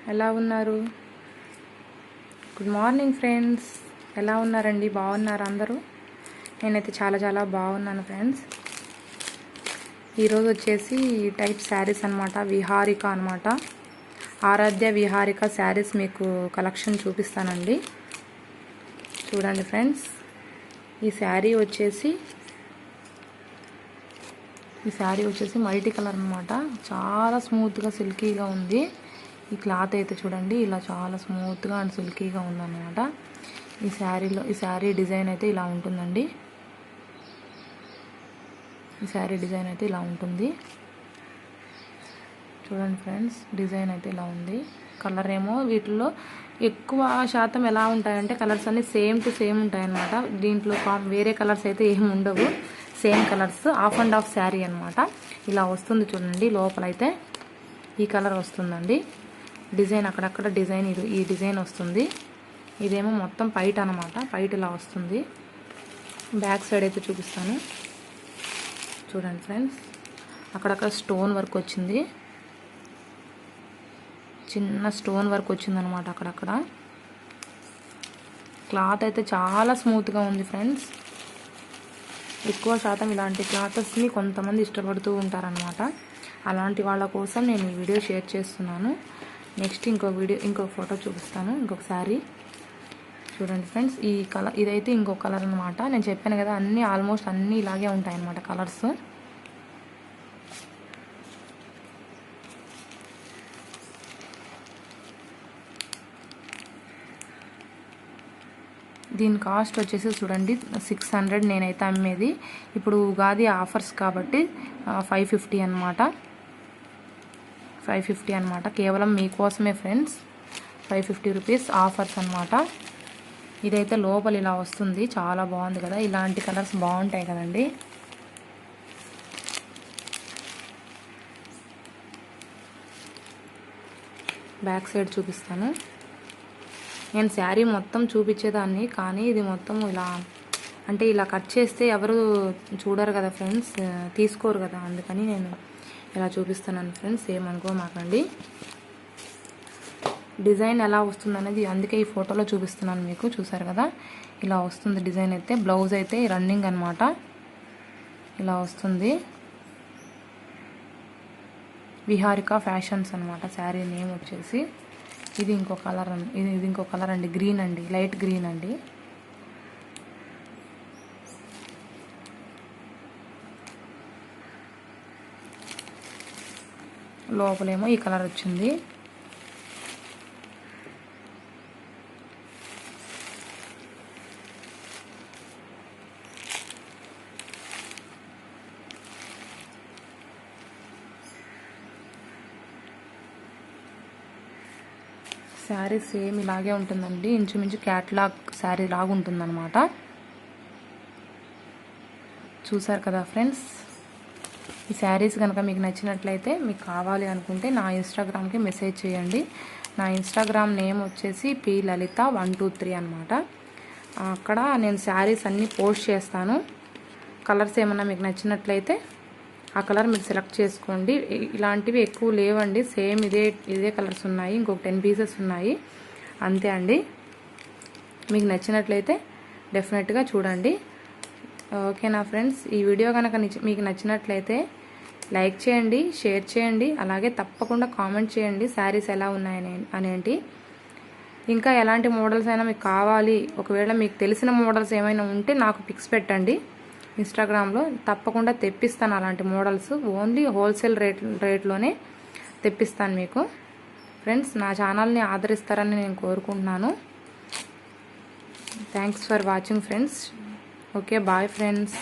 ఎలా ఉన్నారు? Good morning friends. ఎలా ఉన్నారండి? బాగున్నారు అందరూ? నేనైతే చాలా బాగున్నాను ఫ్రెండ్స్. ఈరోజు వచ్చేసి టైప్ శారీస్ అనమాట, విహారిక అనమాట. ఆరాధ్య విహారిక శారీస్ మీకు కలెక్షన్ చూపిస్తానండి. చూడండి ఫ్రెండ్స్, ఈ శారీ వచ్చేసి మల్టీ కలర్ అనమాట. చాలా స్మూత్గా సిల్కీగా ఉంది. ఈ క్లాత్ అయితే చూడండి, ఇలా చాలా స్మూత్గా అండ్ సిల్కీగా ఉందన్నమాట. ఈ శారీ డిజైన్ అయితే ఇలా ఉంటుందండి. ఈ శారీ డిజైన్ అయితే ఇలా ఉంటుంది. చూడండి ఫ్రెండ్స్, డిజైన్ అయితే ఇలా ఉంది. కలర్ ఏమో వీటిల్లో ఎక్కువ శాతం ఎలా ఉంటాయంటే కలర్స్ అన్నీ సేమ్ టు సేమ్ ఉంటాయన్నమాట. దీంట్లో వేరే కలర్స్ అయితే ఏమి ఉండవు, same colours. Of and of sari అనమాట. ఇలా వస్తుంది చూడండి. లోపలైతే ఈ కలర్ వస్తుందండి. డిజైన్ అక్కడక్కడ డిజైన్ ఈ డిజైన్ వస్తుంది. ఇదేమో మొత్తం పైట్ అనమాట. పైట్ ఇలా వస్తుంది. బ్యాక్ సైడ్ అయితే చూపిస్తాను. చూడండి ఫ్రెండ్స్, అక్కడక్కడ స్టోన్ వర్క్ వచ్చింది. చిన్న స్టోన్ వర్క్ వచ్చిందనమాట అక్కడక్కడ. క్లాత్ అయితే చాలా స్మూత్గా ఉంది ఫ్రెండ్స్. ఎక్కువ శాతం ఇలాంటి క్లాత్స్ని కొంతమంది ఇష్టపడుతూ ఉంటారనమాట. అలాంటి వాళ్ళ కోసం నేను ఈ వీడియో షేర్ చేస్తున్నాను. నెక్స్ట్ ఇంకో ఫోటో చూపిస్తాను. ఇంకొక శారీ చూడండి ఫ్రెండ్స్. ఈ కలర్ ఇదైతే ఇంకో కలర్ అనమాట. నేను చెప్పాను కదా, ఆల్మోస్ట్ అన్నీ ఇలాగే ఉంటాయన్నమాట కలర్స్. దీని కాస్ట్ వచ్చేసి చూడండి 600 నేనైతే అమ్మేది. ఇప్పుడు ఉగాది ఆఫర్స్ కాబట్టి 550 అనమాట. 550 అనమాట. కేవలం మీకోసమే ఫ్రెండ్స్. 550 రూపీస్ ఆఫర్స్ అనమాట. ఇదైతే లోపల ఇలా వస్తుంది. చాలా బాగుంది కదా. ఇలాంటి కలర్స్ బాగుంటాయి కదండి. బ్యాక్ సైడ్ చూపిస్తాను. నేను శారీ మొత్తం చూపించేదాన్ని, కానీ ఇది మొత్తం ఇలా కట్ చేస్తే ఎవరు చూడరు కదా ఫ్రెండ్స్, తీసుకోరు కదా. అందుకని నేను ఇలా చూపిస్తున్నాను ఫ్రెండ్స్. ఏమనుకోమాకండి. డిజైన్ ఎలా వస్తుంది అనేది అందుకే ఈ ఫోటోలో చూపిస్తున్నాను మీకు. చూసారు కదా, ఇలా వస్తుంది డిజైన్ అయితే. బ్లౌజ్ అయితే రన్నింగ్ అనమాట. ఇలా వస్తుంది. విహారిక ఫ్యాషన్స్ అనమాట శారీ నేమ్ వచ్చేసి. ఇది ఇంకో కలర్ అండి. గ్రీన్ అండి, లైట్ గ్రీన్ అండి. లోపలేమో ఈ కలర్ వచ్చింది. శారీ సేమ్ ఇలాగే ఉంటుందండి. ఇంచుమించు క్యాట్లాగ్ శారీ లాగా ఉంటుందన్నమాట. చూసారు కదా ఫ్రెండ్స్. ఈ శారీస్ కనుక మీకు నచ్చినట్లయితే, మీకు కావాలి అనుకుంటే నా ఇన్స్టాగ్రామ్కి మెసేజ్ చేయండి. నా ఇన్స్టాగ్రామ్ నేమ్ వచ్చేసి plalitha123 అనమాట. అక్కడ నేను శారీస్ అన్నీ పోస్ట్ చేస్తాను. కలర్స్ ఏమన్నా మీకు నచ్చినట్లయితే ఆ కలర్ మీరు సెలెక్ట్ చేసుకోండి. ఇలాంటివి ఎక్కువ లేవండి. సేమ్ ఇదే కలర్స్ ఉన్నాయి. ఇంకొక 10 పీసెస్ ఉన్నాయి అంతే అండి. మీకు నచ్చినట్లయితే డెఫినెట్గా చూడండి. ఓకేనా ఫ్రెండ్స్. ఈ వీడియో కనుక మీకు నచ్చినట్లయితే లైక్ చేయండి, షేర్ చేయండి, అలాగే తప్పకుండా కామెంట్ చేయండి శారీస్ ఎలా ఉన్నాయని అనేంటి. ఇంకా ఎలాంటి మోడల్స్ అయినా మీకు కావాలి, ఒకవేళ మీకు తెలిసిన మోడల్స్ ఏమైనా ఉంటే నాకు పిక్స్ పెట్టండి ఇన్స్టాగ్రామ్లో. తప్పకుండా తెప్పిస్తాను అలాంటి మోడల్స్. ఓన్లీ హోల్సేల్ రేట్లోనే తెప్పిస్తాను మీకు. ఫ్రెండ్స్, నా ఛానల్ని ఆదరిస్తారని నేను కోరుకుంటున్నాను. Thanks for watching friends. Okay, bye friends.